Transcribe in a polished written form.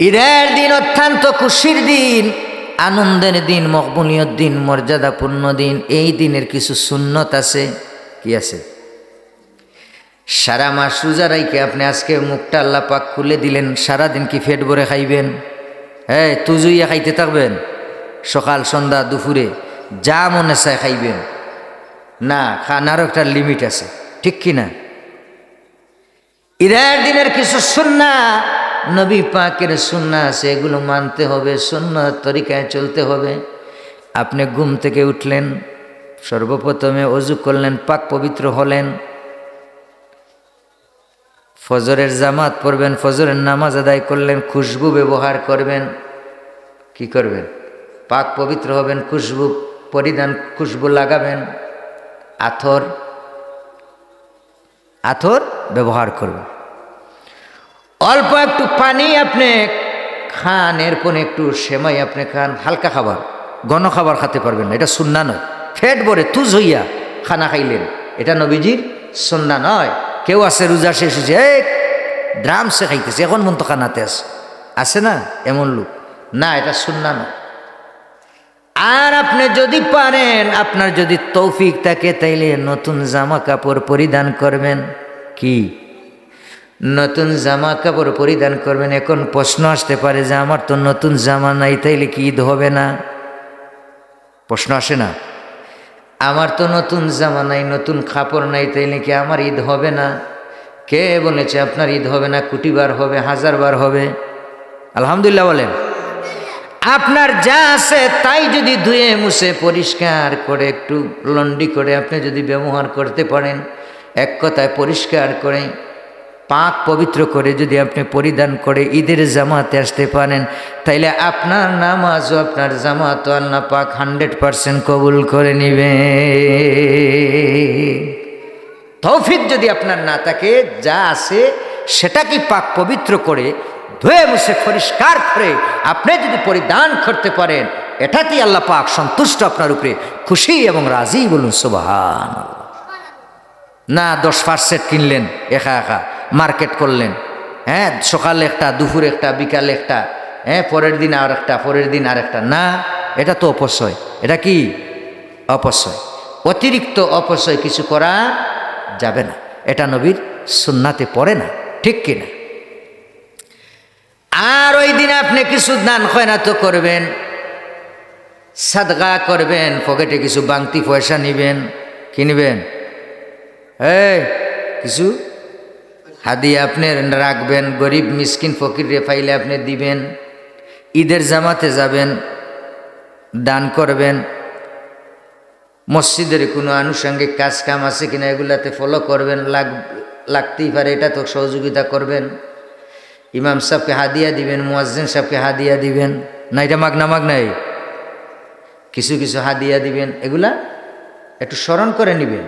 ঈদের দিন অত্যন্ত খুশির দিন, আনন্দের দিন, মকবুলিয়ত দিন, মর্যাদাপূর্ণ দিন। এই দিনের কিছু সুন্নত আছে। কি আছে? সারা মাস রোজা রাইকে আপনি আজকে মুখটা আল্লাহ পাক খুলে দিলেন, সারাদিন কি পেট ভরে খাইবেন? হ্যাঁ, তুজুইয়া খাইতে থাকবেন সকাল সন্ধ্যা দুপুরে যা মনে চায় খাইবেন না? খানারও একটা লিমিট আছে, ঠিক কি না? ঈদের দিনের কিছু সুন্নাহ, নবী পাকের সুন্নাহ আছে, এগুলো মানতে হবে, সুন্নাহ তরিকায় চলতে হবে। আপনি ঘুম থেকে উঠলেন, সর্বপ্রথমে ওযু করলেন, পাক পবিত্র হলেন, ফজরের জামাত পড়বেন, ফজরের নামাজ আদায় করলেন, খুশবু ব্যবহার করবেন। কি করবেন? পাক পবিত্র হবেন, খুশবু পরিধান, খুশবু লাগাবেন, আতর ব্যবহার করবেন। অল্প একটু পানি আপনি খান, এরপরে একটু সেমাই আপনি খান, হালকা খাবার, ঘন খাবার খেতে পারবেন না, এটা সুন্নাহ নয়। পেট ভরে তুজ হইয়া খানা খাইলেন, এটা নবীজির সুন্নাহ নয়। কেউ আছে রোজা শেষ হয়েছে, ড্রামসে খাইতেছে, এখন মন তো খানাতে আছে না এমন লোক? না, এটা সুন্নাহ নয়। আর আপনি যদি পারেন, আপনার যদি তৌফিক থাকে, তাইলে নতুন জামা কাপড় পরিধান করবেন। কি? নতুন জামা কাপড় পরিধান করবেন। এখন প্রশ্ন আসতে পারে যে আমার তো নতুন জামা নাই, তাইলে কি ঈদ হবে না? প্রশ্ন আসে না? আমার তো নতুন জামা নাই, নতুন কাপড় নাই, তাইলে কি আমার ঈদ হবে না? কে বলেছে আপনার ঈদ হবে না? কোটিবার হবে, হাজারবার হবে। আলহামদুলিল্লাহ বলেন। আপনার যা আছে তাই যদি ধুয়ে মুছে পরিষ্কার করে একটু লন্ড্রি করে আপনি যদি ব্যবহার করতে পারেন, এক কথায় পরিষ্কার করে পাক পবিত্র করে যদি আপনি পরিধান করে ঈদের জামাতে আসতে পারেন, তাইলে আপনার নামাজ ও আপনার জামাত আল্লাহ পাক 100% কবুল করে নিবে। তৌফিক যদি আপনার না থাকে, যা আছে সেটাকে পাক পবিত্র করে ধুয়ে মুছে পরিষ্কার করে আপনি যদি পরিধান করতে পারেন, এটাতেই আল্লাহ পাক সন্তুষ্ট, আপনার উপরে খুশি এবং রাজি। বলুন সুবহানাল্লাহ। না 10 সেট কিনলেন, একা একা মার্কেট করলেন, হ্যাঁ, সকালে একটা, দুপুরে একটা, বিকালে একটা, হ্যাঁ, পরের দিন আর একটা, পরের দিন আর একটা। না, এটা তো অপচয়। এটা কি? অপচয়। অতিরিক্ত অপচয় কিছু করা যাবে না, এটা নবীর সুন্নাতে পড়ে না, ঠিক কিনা? আর ওই দিন আপনি কিছু দান খয়রাত করবেন, সাদগা করবেন, পকেটে কিছু বাংতি পয়সা নিবেন, কিনবেন, কিছু হাদিয়া আপনি রাখবেন, গরিব মিসকিন ফকির পাইলে আপনি দিবেন। ঈদের জামাতে যাবেন, দান করবেন। মসজিদের কোনো আনুষঙ্গিক কাজ কাম আছে কিনা এগুলাতে ফলো করবেন, লাগতেই পারে, এটা তো সহযোগিতা করবেন। ইমাম সাহেবকে হাদিয়া দিবেন, মুয়াজ্জিন সাহেবকে হাদিয়া দিবেন, না এটা মাগনা কিছু কিছু হাদিয়া দিবেন, এগুলা একটু স্মরণ করে নেবেন।